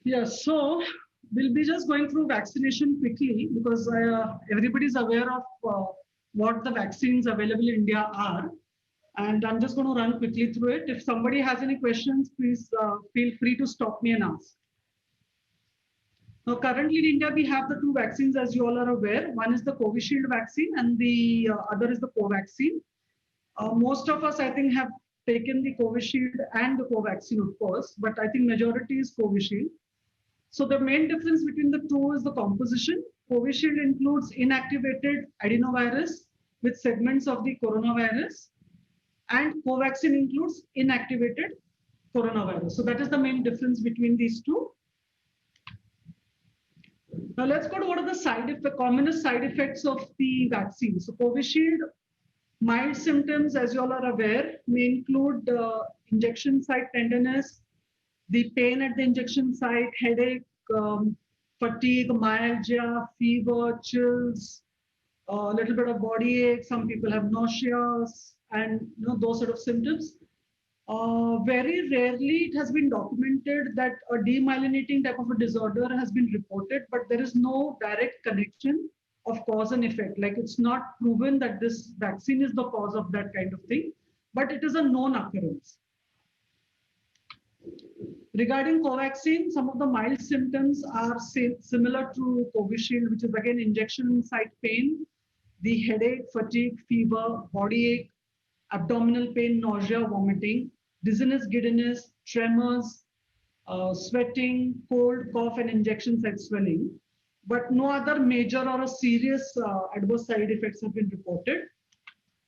Yeah, so we'll be just going through vaccination quickly because everybody's aware of what the vaccines available in India are. And I'm just going to run quickly through it. If somebody has any questions, please feel free to stop me and ask. Now, currently in India, we have the two vaccines, as you all are aware. One is the Covishield vaccine and the other is the Covaxin. Most of us, I think, have taken the Covishield and the Covaxin, of course, but I think majority is Covishield. So the main difference between the two is the composition. Covishield includes inactivated adenovirus with segments of the coronavirus, and Covaxin includes inactivated coronavirus. So that is the main difference between these two. Now let's go to what are the commonest side effects of the vaccine. So Covishield, mild symptoms, as you all are aware, may include injection site tenderness, the pain at the injection site, headache, fatigue, myalgia, fever, chills, a little bit of body ache. Some people have nausea, and those sort of symptoms. Very rarely it has been documented that a demyelinating type of a disorder has been reported, but there is no direct connection of cause and effect. Like it's not proven that this vaccine is the cause of that kind of thing, but it is a known occurrence. Regarding Covaxin, some of the mild symptoms are similar to Covishield, which is again injection site pain, the headache, fatigue, fever, body ache, abdominal pain, nausea, vomiting, dizziness, giddiness, tremors, sweating, cold, cough, and injection site swelling. But no other major or a serious adverse side effects have been reported.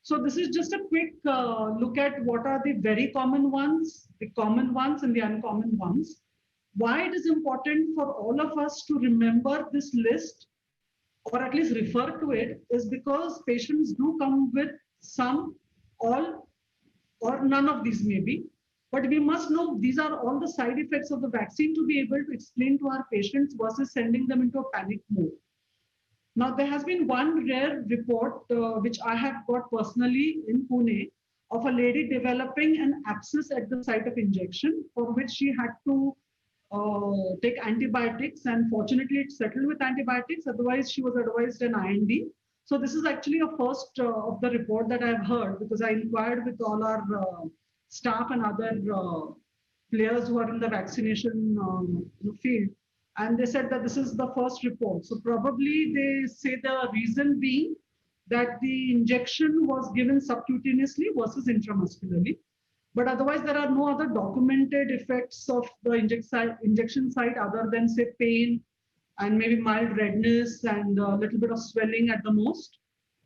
So this is just a quick look at what are the very common ones, the common ones and the uncommon ones. Why it is important for all of us to remember this list or at least refer to it is because patients do come with some, all, or none of these maybe. But we must know these are all the side effects of the vaccine to be able to explain to our patients versus sending them into a panic mode. Now, there has been one rare report, which I have got personally in Pune, of a lady developing an abscess at the site of injection, for which she had to take antibiotics, and fortunately it settled with antibiotics, otherwise she was advised an IND. So this is actually a first of the report that I've heard, because I inquired with all our staff and other players who are in the vaccination field. And they said that this is the first report. So probably they say the reason being that the injection was given subcutaneously versus intramuscularly. But otherwise, there are no other documented effects of the injection site other than, say, pain and maybe mild redness and a little bit of swelling at the most.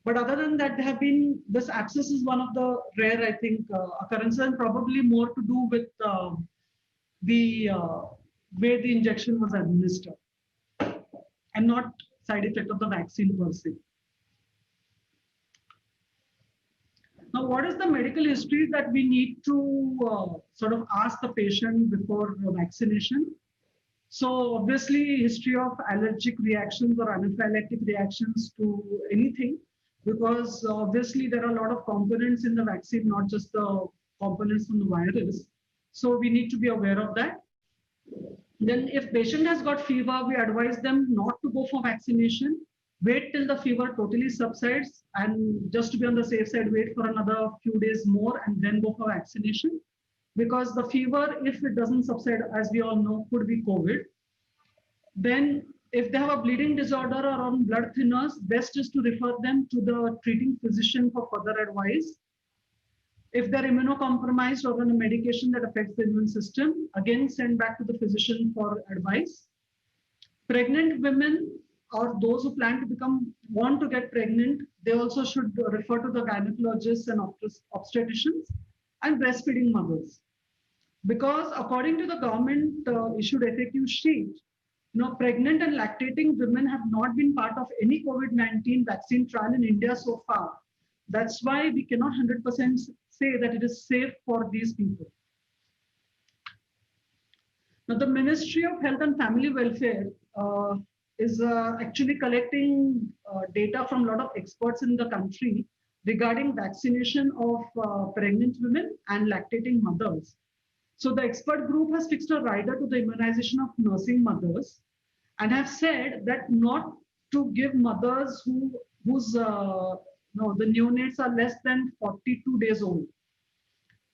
But other than that, there have been, this abscess is one of the rare, I think, occurrences, and probably more to do with the way the injection was administered and not side effect of the vaccine per se. Now, what is the medical history that we need to sort of ask the patient before vaccination? So obviously, history of allergic reactions or anaphylactic reactions to anything, because obviously there are a lot of components in the vaccine, not just the components from the virus. So we need to be aware of that. Then if patient has got fever, we advise them not to go for vaccination. Wait till the fever totally subsides, and just to be on the safe side, wait for another few days more and then go for vaccination. Because the fever, if it doesn't subside, as we all know, could be COVID. Then if they have a bleeding disorder or on blood thinners, best is to refer them to the treating physician for further advice. If they're immunocompromised or on a medication that affects the immune system, again, send back to the physician for advice. Pregnant women or those who plan to want to get pregnant, they also should refer to the gynecologists and obstetricians and breastfeeding mothers. Because according to the government issued FAQ sheet, pregnant and lactating women have not been part of any COVID-19 vaccine trial in India so far. That's why we cannot 100% say that it is safe for these people. Now, the Ministry of Health and Family Welfare is actually collecting data from a lot of experts in the country regarding vaccination of pregnant women and lactating mothers. So the expert group has fixed a rider to the immunization of nursing mothers and have said that not to give mothers whose no, the neonates are less than 42 days old.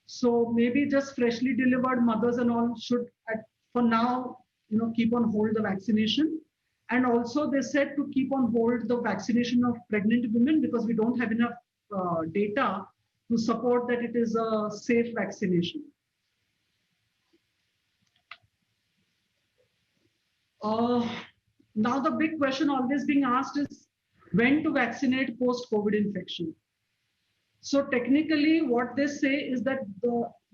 So maybe just freshly delivered mothers and all should, for now, keep on hold the vaccination. And also they said to keep on hold the vaccination of pregnant women because we don't have enough data to support that it is a safe vaccination. Now the big question always being asked is when to vaccinate post-COVID infection. So technically what they say is that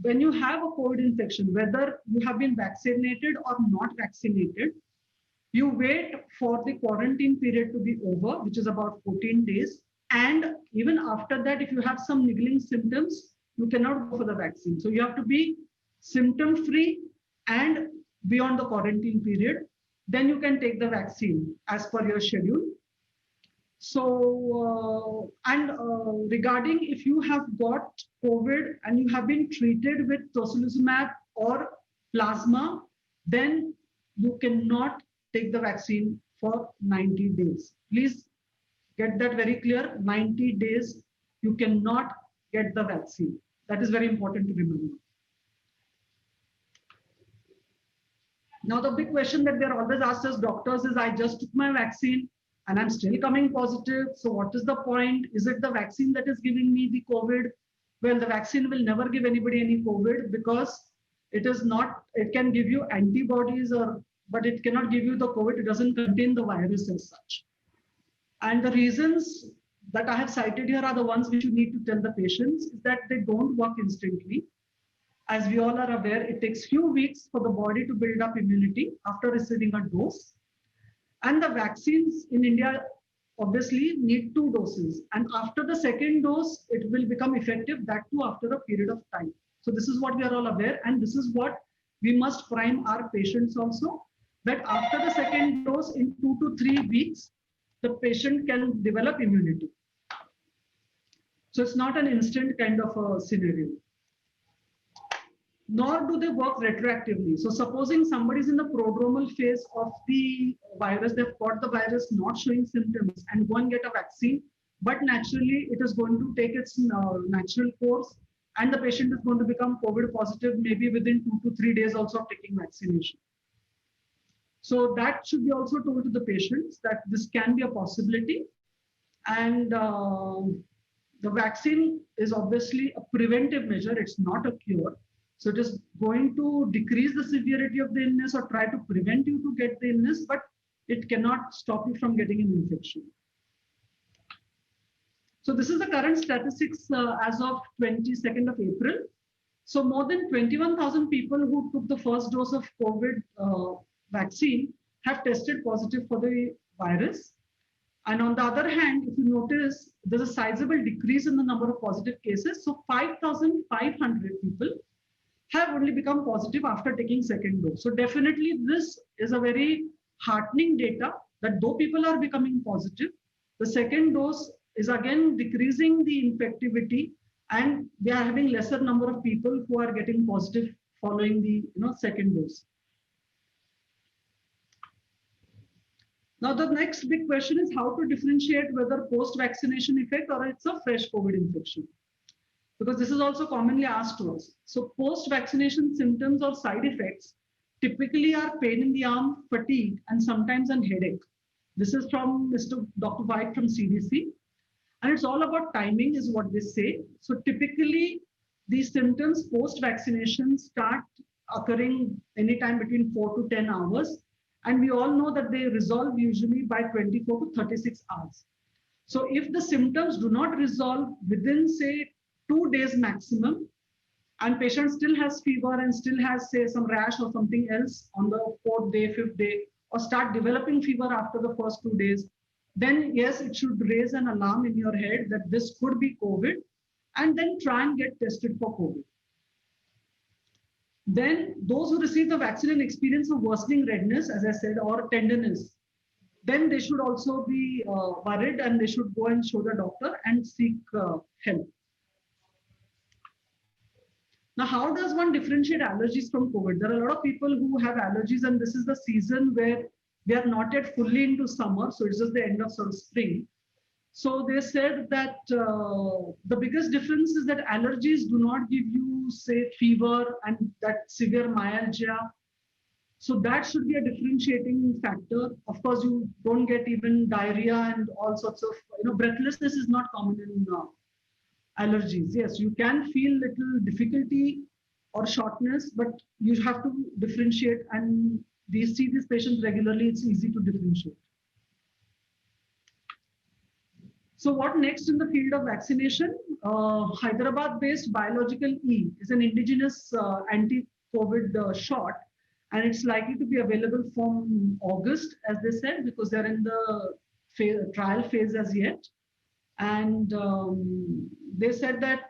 when you have a COVID infection, whether you have been vaccinated or not vaccinated, you wait for the quarantine period to be over, which is about 14 days. And even after that, if you have some niggling symptoms, you cannot go for the vaccine. So you have to be symptom-free and beyond the quarantine period. Then you can take the vaccine as per your schedule. So, regarding if you have got COVID and you have been treated with tocilizumab or plasma, then you cannot take the vaccine for 90 days. Please get that very clear. 90 days, you cannot get the vaccine. That is very important to remember. Now, the big question that they're always asked as doctors is, I just took my vaccine and I'm still coming positive. So what is the point? Is it the vaccine that is giving me the COVID? Well, the vaccine will never give anybody any COVID because it is not, it can give you antibodies but it cannot give you the COVID. It doesn't contain the virus as such. And the reasons that I have cited here are the ones which you need to tell the patients is that they don't work instantly. As we all are aware, it takes few weeks for the body to build up immunity after receiving a dose. And the vaccines in India obviously need 2 doses. And after the second dose, it will become effective, that too after a period of time. So this is what we are all aware. And this is what we must prime our patients also, that after the second dose in 2 to 3 weeks, the patient can develop immunity. So it's not an instant kind of a scenario. Nor do they work retroactively. So supposing somebody is in the prodromal phase of the virus, they've got the virus not showing symptoms and go and get a vaccine, but naturally it is going to take its natural course and the patient is going to become COVID positive maybe within 2 to 3 days also of taking vaccination. So that should be also told to the patients that this can be a possibility. And the vaccine is obviously a preventive measure, it's not a cure. So it is going to decrease the severity of the illness or try to prevent you to get the illness, but it cannot stop you from getting an infection. So this is the current statistics as of 22nd of April. So more than 21,000 people who took the first dose of COVID vaccine have tested positive for the virus. And on the other hand, if you notice, there's a sizable decrease in the number of positive cases. So 5,500 people have only become positive after taking second dose. So definitely this is a very heartening data that though people are becoming positive, the second dose is again decreasing the infectivity and they are having lesser number of people who are getting positive following the second dose. Now the next big question is how to differentiate whether post-vaccination effect or it's a fresh COVID infection. Because this is also commonly asked to us. So post-vaccination symptoms or side effects typically are pain in the arm, fatigue, and sometimes a headache. This is from Dr. White from CDC. And it's all about timing is what they say. So typically these symptoms post-vaccination start occurring anytime between 4 to 10 hours. And we all know that they resolve usually by 24 to 36 hours. So if the symptoms do not resolve within say 2 days maximum, and patient still has fever and still has say some rash or something else on the 4th day, 5th day, or start developing fever after the first 2 days, then yes, it should raise an alarm in your head that this could be COVID, and then try and get tested for COVID. Then those who receive the vaccine and experience of worsening redness, as I said, or tenderness, then they should also be worried and they should go and show the doctor and seek help. Now, how does one differentiate allergies from COVID? There are a lot of people who have allergies, and this is the season where they are not yet fully into summer, so it's just the end of sort of spring. So they said that the biggest difference is that allergies do not give you, say, fever and that severe myalgia. So that should be a differentiating factor. Of course, you don't get even diarrhea and all sorts of, breathlessness is not common in allergies. Yes, you can feel little difficulty or shortness, but you have to differentiate, and we see these patients regularly. It's easy to differentiate. So what next in the field of vaccination? Hyderabad-based Biological E is an indigenous anti-COVID shot, and it's likely to be available from August, as they said, because they're in the trial phase as yet. And they said that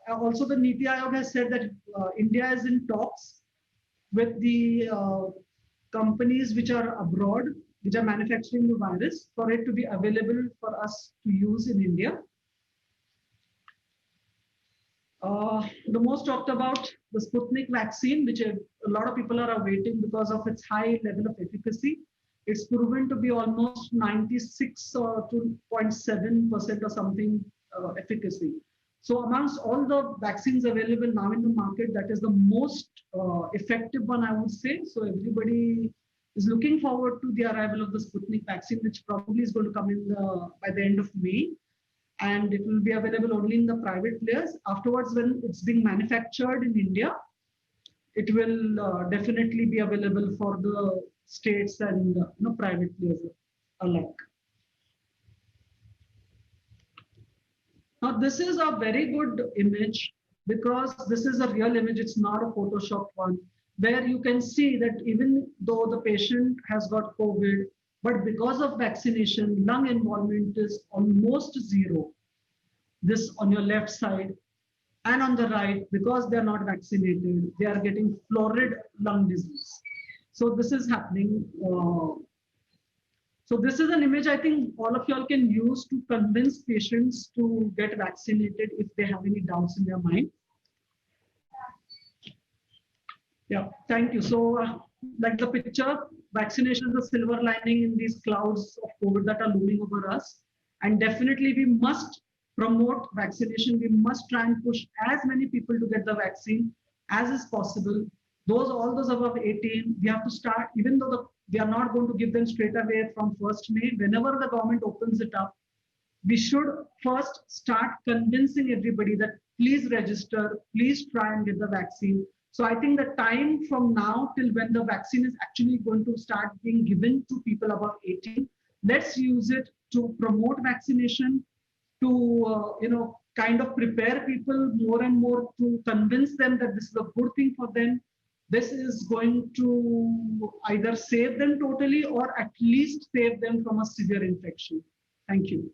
also the Niti Aayog has said that India is in talks with the companies which are abroad, which are manufacturing the virus, for it to be available for us to use in India. The most talked about, the Sputnik vaccine, which a lot of people are awaiting because of its high level of efficacy. It's proven to be almost 96 or 2.7% or something efficacy. So amongst all the vaccines available now in the market, that is the most effective one, I would say. So everybody is looking forward to the arrival of the Sputnik vaccine, which probably is going to come in by the end of May. And it will be available only in the private players. Afterwards, when it's being manufactured in India, it will definitely be available for the states and private players alike. Now, this is a very good image because this is a real image. It's not a Photoshop one, where you can see that even though the patient has got COVID, but because of vaccination, lung involvement is almost zero. This on your left side, and on the right, because they're not vaccinated, they are getting florid lung disease. So this is happening. So this is an image I think all of y'all can use to convince patients to get vaccinated if they have any doubts in their mind. Yeah, thank you. So like the picture, vaccination is a silver lining in these clouds of COVID that are looming over us. And definitely we must promote vaccination. We must try and push as many people to get the vaccine as is possible. All those above 18, we have to start, even though we are not going to give them straight away from 1st May, whenever the government opens it up, we should first start convincing everybody that please register, please try and get the vaccine. So I think the time from now till when the vaccine is actually going to start being given to people above 18, let's use it to promote vaccination, to kind of prepare people more and more, to convince them that this is a good thing for them. This is going to either save them totally or at least save them from a severe infection. Thank you.